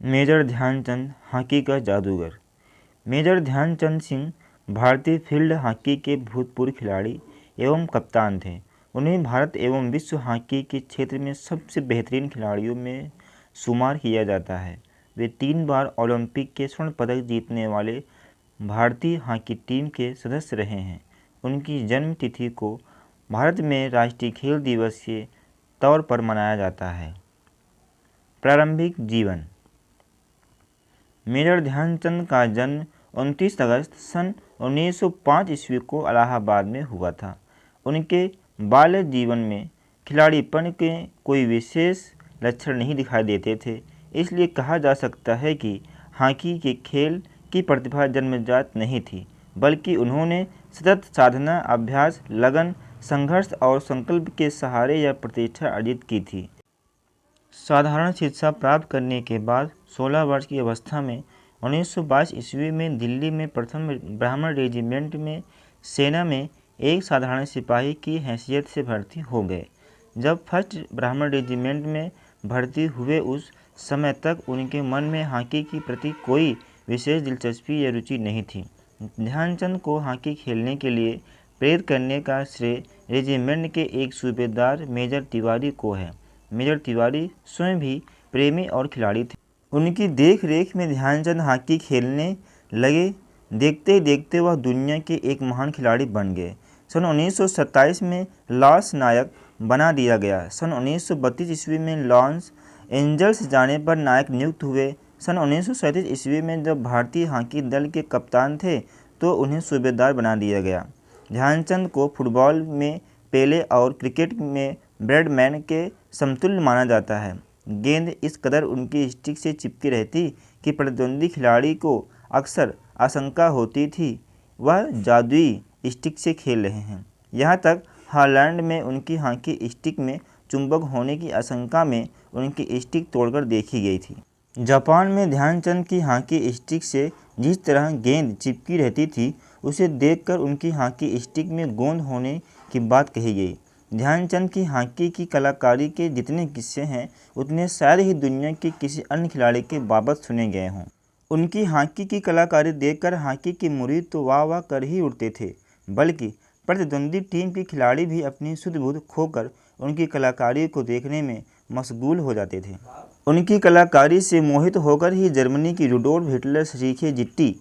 Major Dhyanchand hockey का जादूगर। Major Dhyanchand Singh भारतीय फील्ड हॉकी के भूतपूर्व खिलाड़ी एवं कप्तान थे। उन्हें भारत एवं विश्व हॉकी के क्षेत्र में सबसे बेहतरीन खिलाड़ियों में शुमार किया जाता है। वे 3 बार ओलंपिक के स्वर्ण पदक जीतने वाले भारतीय हॉकी टीम के सदस्य रहे हैं। उनकी जन्म तिथि को भारत में राष्ट्रीय खेल दिवस के तौर पर मनाया जाता है। प्रारंभिक जीवन। मेजर ध्यानचंद का जन्म 29 अगस्त सन 1905 ईस्वी को इलाहाबाद में हुआ था। उनके बाल्य जीवन में खिलाड़ीपन के कोई विशेष लक्षण नहीं दिखाई देते थे, इसलिए कहा जा सकता है कि हॉकी के खेल की प्रतिभा जन्मजात नहीं थी, बल्कि उन्होंने सतत साधना, अभ्यास, लगन, संघर्ष और संकल्प के सहारे यह प्रतिष्ठा अर्जित की थी। साधारण शिक्षा प्राप्त करने के बाद 16 वर्ष की अवस्था में 1922 ईस्वी में दिल्ली में प्रथम ब्राह्मण रेजिमेंट में सेना में एक साधारण सिपाही की हैसियत से भर्ती हो गए। जब फर्स्ट ब्राह्मण रेजिमेंट में भर्ती हुए उस समय तक उनके मन में हॉकी के प्रति कोई विशेष दिलचस्पी या रुचि नहीं थी। ध्यानचंद को हॉकी खेलने के लिए प्रेरित करने का श्रेय रेजिमेंट के एक सूबेदार मेजर तिवारी को है। मेजर तिवारी स्वयं भी प्रेमी और खिलाड़ी थे। उनकी देख रेख में ध्यानचंद हॉकी खेलने लगे। देखते ही देखते वह दुनिया के एक महान खिलाड़ी बन गए। सन 1927 में लॉस नायक बना दिया गया। सन 1932 ईस्वी में लॉस एंजल्स जाने पर नायक नियुक्त हुए। सन 1937 ईस्वी में जब भारतीय हॉकी दल के कप्तान थे तो उन्हें सूबेदार बना दिया गया। ध्यानचंद को फुटबॉल में पेले और क्रिकेट में ब्रैडमैन के समतुल्य माना जाता है। गेंद इस कदर उनकी स्टिक से चिपकी रहती कि प्रतिद्वंदी खिलाड़ी को अक्सर आशंका होती थी वह जादुई स्टिक से खेल रहे हैं। यहाँ तक हॉलैंड में उनकी हॉकी स्टिक में चुंबक होने की आशंका में उनकी स्टिक तोड़कर देखी गई थी। जापान में ध्यानचंद की हॉकी स्टिक से जिस तरह गेंद चिपकी रहती थी उसे देखकर उनकी हॉकी स्टिक में गोंद होने की बात कही गई। ध्यानचंद की हॉकी की कलाकारी के जितने किस्से हैं उतने शायद ही दुनिया के किसी अन्य खिलाड़ी के बाबत सुने गए हों। उनकी हॉकी की कलाकारी देखकर हॉकी के मुरीद तो वाह वाह कर ही उठते थे, बल्कि प्रतिद्वंदी टीम के खिलाड़ी भी अपनी सुध-बुध खोकर उनकी कलाकारी को देखने में मशगूल हो जाते थे। उनकी कलाकारी से मोहित होकर ही जर्मनी की रुडोल्फ हिटलर शरीखे जिट्टी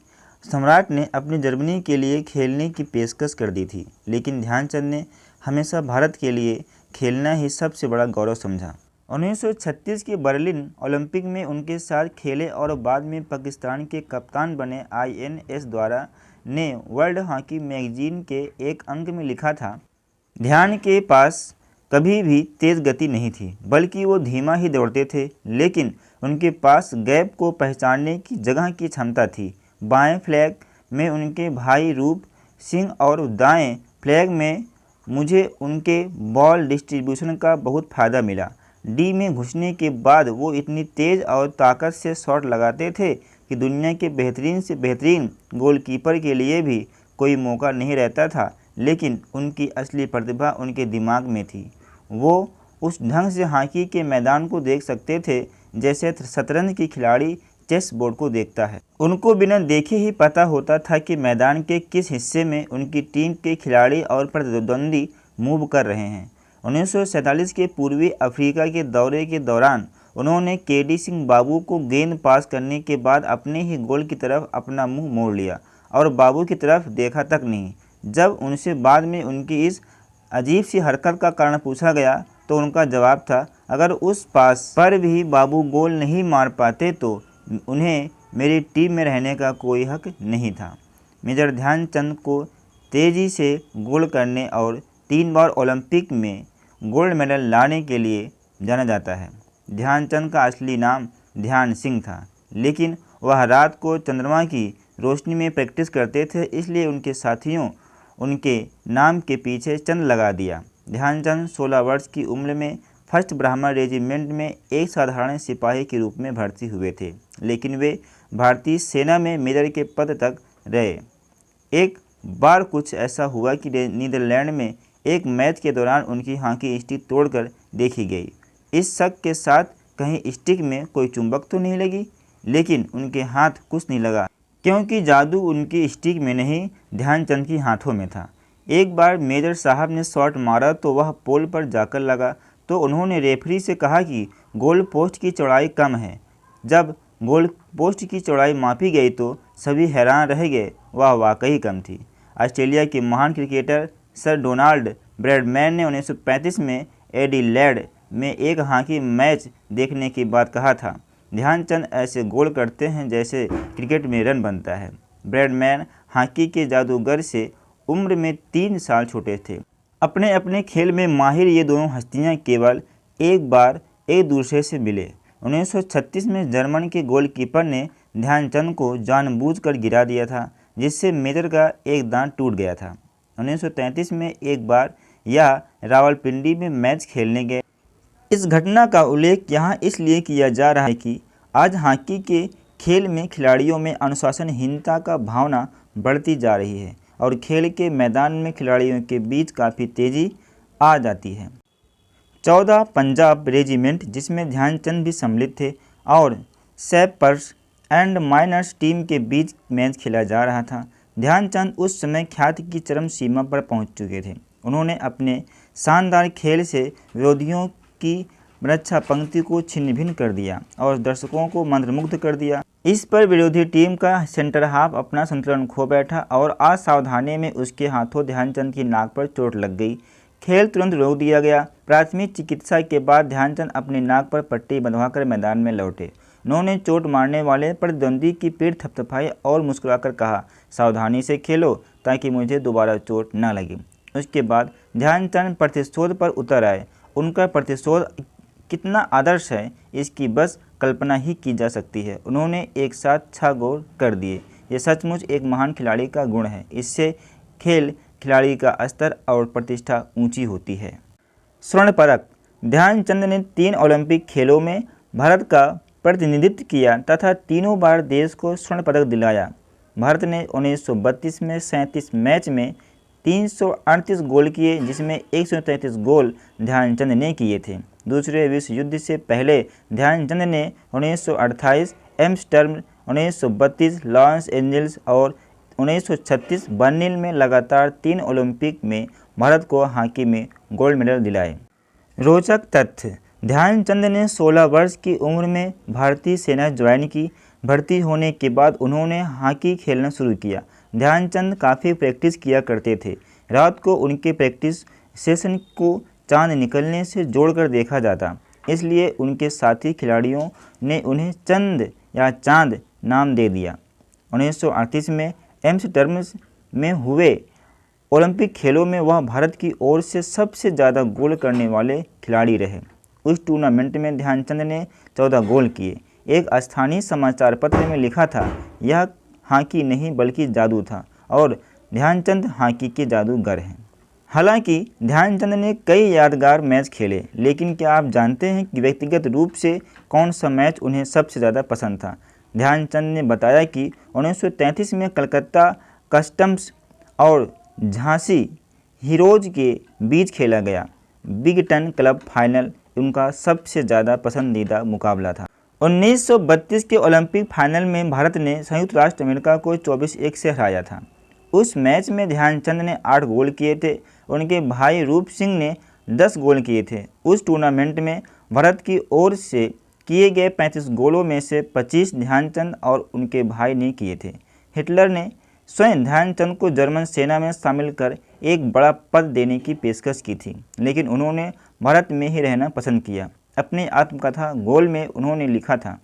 सम्राट ने अपनी जर्मनी के लिए खेलने की पेशकश कर दी थी, लेकिन ध्यानचंद ने हमेशा भारत के लिए खेलना ही सबसे बड़ा गौरव समझा। 1936 के बर्लिन ओलंपिक में उनके साथ खेले और बाद में पाकिस्तान के कप्तान बने INS द्वारा ने वर्ल्ड हॉकी मैगजीन के एक अंक में लिखा था, ध्यान के पास कभी भी तेज़ गति नहीं थी, बल्कि वो धीमा ही दौड़ते थे, लेकिन उनके पास गैप को पहचानने की जगह की क्षमता थी। बाएं फ्लैग में उनके भाई रूप सिंह और दाएं फ्लैग में मुझे उनके बॉल डिस्ट्रीब्यूशन का बहुत फ़ायदा मिला। डी में घुसने के बाद वो इतनी तेज़ और ताकत से शॉट लगाते थे कि दुनिया के बेहतरीन से बेहतरीन गोलकीपर के लिए भी कोई मौका नहीं रहता था, लेकिन उनकी असली प्रतिभा उनके दिमाग में थी। वो उस ढंग से हॉकी के मैदान को देख सकते थे जैसे शतरंज की खिलाड़ी चेस बोर्ड को देखता है। उनको बिना देखे ही पता होता था कि मैदान के किस हिस्से में उनकी टीम के खिलाड़ी और प्रतिद्वंदी मूव कर रहे हैं। 1947 के पूर्वी अफ्रीका के दौरे के दौरान उन्होंने KD सिंह बाबू को गेंद पास करने के बाद अपने ही गोल की तरफ अपना मुंह मोड़ लिया और बाबू की तरफ देखा तक नहीं। जब उनसे बाद में उनकी इस अजीब सी हरकत का कारण पूछा गया तो उनका जवाब था, अगर उस पास पर भी बाबू गोल नहीं मार पाते तो उन्हें मेरी टीम में रहने का कोई हक नहीं था। मेजर ध्यानचंद को तेज़ी से गोल करने और 3 बार ओलंपिक में गोल्ड मेडल लाने के लिए जाना जाता है। ध्यानचंद का असली नाम ध्यान सिंह था, लेकिन वह रात को चंद्रमा की रोशनी में प्रैक्टिस करते थे, इसलिए उनके साथियों उनके नाम के पीछे चंद लगा दिया। ध्यानचंद 16 वर्ष की उम्र में फर्स्ट ब्राह्मण रेजिमेंट में एक साधारण सिपाही के रूप में भर्ती हुए थे, लेकिन वे भारतीय सेना में मेजर के पद तक रहे। एक बार कुछ ऐसा हुआ कि नीदरलैंड में एक मैच के दौरान उनकी हॉकी स्टिक तोड़कर देखी गई। इस शक के साथ कहीं स्टिक में कोई चुंबक तो नहीं लगी। लेकिन उनके हाथ कुछ नहीं लगा, क्योंकि जादू उनकी स्टिक में नहीं, ध्यानचंद के हाथों में था। एक बार मेजर साहब ने शॉट मारा तो वह पोल पर जाकर लगा, तो उन्होंने रेफरी से कहा कि गोल पोस्ट की चौड़ाई कम है। जब गोल पोस्ट की चौड़ाई मापी गई तो सभी हैरान रह गए, वह वाकई कम थी। ऑस्ट्रेलिया के महान क्रिकेटर सर डोनाल्ड ब्रैडमैन ने 1935 में एडिलेड में एक हॉकी मैच देखने के बाद कहा था, ध्यानचंद ऐसे गोल करते हैं जैसे क्रिकेट में रन बनता है। ब्रैडमैन हॉकी के जादूगर से उम्र में 3 साल छोटे थे। अपने अपने खेल में माहिर ये दोनों हस्तियां केवल एक बार एक दूसरे से मिले। 1936 में जर्मन के गोलकीपर ने ध्यानचंद को जानबूझकर गिरा दिया था, जिससे मेजर का एक दांत टूट गया था। 1933 में एक बार यह रावलपिंडी में मैच खेलने गए। इस घटना का उल्लेख यहाँ इसलिए किया जा रहा है कि आज हॉकी के खेल में खिलाड़ियों में अनुशासनहीनता का भावना बढ़ती जा रही है और खेल के मैदान में खिलाड़ियों के बीच काफ़ी तेज़ी आ जाती है। 14 पंजाब रेजिमेंट, जिसमें ध्यानचंद भी सम्मिलित थे, और सैपर्स एंड माइनर्स टीम के बीच मैच खेला जा रहा था। ध्यानचंद उस समय ख्याति की चरम सीमा पर पहुंच चुके थे। उन्होंने अपने शानदार खेल से विरोधियों की रक्षा पंक्ति को छिन्न भिन्न कर दिया और दर्शकों को मंत्रमुग्ध कर दिया। इस पर विरोधी टीम का सेंटर हाफ अपना संतुलन खो बैठा और असावधानी में उसके हाथों ध्यानचंद की नाक पर चोट लग गई। खेल तुरंत रोक दिया गया। प्राथमिक चिकित्सा के बाद ध्यानचंद अपनी नाक पर पट्टी बंधवाकर मैदान में लौटे। उन्होंने चोट मारने वाले प्रतिद्वंदी की पीठ थपथपाई और मुस्कुराकर कहा, सावधानी से खेलो ताकि मुझे दोबारा चोट न लगे। उसके बाद ध्यानचंद प्रतिशोध पर उतर आए। उनका प्रतिशोध कितना आदर्श है, इसकी बस कल्पना ही की जा सकती है। उन्होंने एक साथ 6 गोल कर दिए। ये सचमुच एक महान खिलाड़ी का गुण है। इससे खेल खिलाड़ी का स्तर और प्रतिष्ठा ऊंची होती है। स्वर्ण पदक। ध्यानचंद ने 3 ओलंपिक खेलों में भारत का प्रतिनिधित्व किया तथा तीनों बार देश को स्वर्ण पदक दिलाया। भारत ने 1932 में 37 मैच में 338 गोल किए, जिसमें 133 गोल ध्यानचंद ने किए थे। दूसरे विश्व युद्ध से पहले ध्यानचंद ने 1928 एम्स्टर्डम, 1932 लॉस एंजल्स और 1936 बर्लिन में लगातार 3 ओलंपिक में भारत को हॉकी में गोल्ड मेडल दिलाए। रोचक तथ्य। ध्यानचंद ने 16 वर्ष की उम्र में भारतीय सेना ज्वाइन की। भर्ती होने के बाद उन्होंने हॉकी खेलना शुरू किया। ध्यानचंद काफ़ी प्रैक्टिस किया करते थे। रात को उनके प्रैक्टिस सेशन को चांद निकलने से जोड़कर देखा जाता, इसलिए उनके साथी खिलाड़ियों ने उन्हें चंद या चांद नाम दे दिया। 1938 में एम्स्टर्डम में हुए ओलंपिक खेलों में वह भारत की ओर से सबसे ज़्यादा गोल करने वाले खिलाड़ी रहे। उस टूर्नामेंट में ध्यानचंद ने 14 गोल किए। एक स्थानीय समाचार पत्र में लिखा था, यह हॉकी नहीं बल्कि जादू था और ध्यानचंद हॉकी के जादूगर हैं। हालांकि ध्यानचंद ने कई यादगार मैच खेले, लेकिन क्या आप जानते हैं कि व्यक्तिगत रूप से कौन सा मैच उन्हें सबसे ज़्यादा पसंद था? ध्यानचंद ने बताया कि 1933 में कलकत्ता कस्टम्स और झांसी हीरोज के बीच खेला गया बिग 10 क्लब फाइनल उनका सबसे ज़्यादा पसंदीदा मुकाबला था। 1932 के ओलंपिक फाइनल में भारत ने संयुक्त राष्ट्र अमेरिका को 24-1 से हराया था। उस मैच में ध्यानचंद ने 8 गोल किए थे। उनके भाई रूप सिंह ने 10 गोल किए थे। उस टूर्नामेंट में भारत की ओर से किए गए 35 गोलों में से 25 ध्यानचंद और उनके भाई ने किए थे। हिटलर ने स्वयं ध्यानचंद को जर्मन सेना में शामिल कर एक बड़ा पद देने की पेशकश की थी, लेकिन उन्होंने भारत में ही रहना पसंद किया। अपनी आत्मकथा गोल में उन्होंने लिखा था,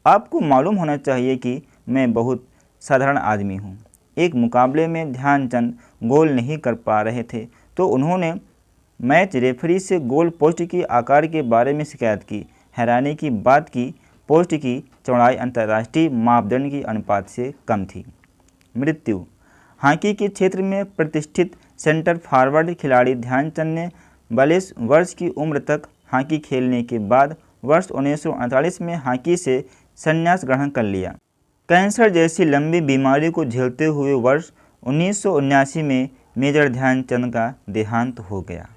आपको मालूम होना चाहिए कि मैं बहुत साधारण आदमी हूँ। एक मुकाबले में ध्यानचंद गोल नहीं कर पा रहे थे तो उन्होंने मैच रेफरी से गोल पोस्ट के आकार के बारे में शिकायत की। हैरानी की बात की पोस्ट की चौड़ाई अंतर्राष्ट्रीय मापदंड की अनुपात से कम थी। मृत्यु। हॉकी के क्षेत्र में प्रतिष्ठित सेंटर फॉरवर्ड खिलाड़ी ध्यानचंद ने 42 वर्ष की उम्र तक हॉकी खेलने के बाद वर्ष 1948 में हॉकी से संन्यास ग्रहण कर लिया। कैंसर जैसी लंबी बीमारी को झेलते हुए वर्ष 1979 में मेजर ध्यानचंद का देहांत हो गया।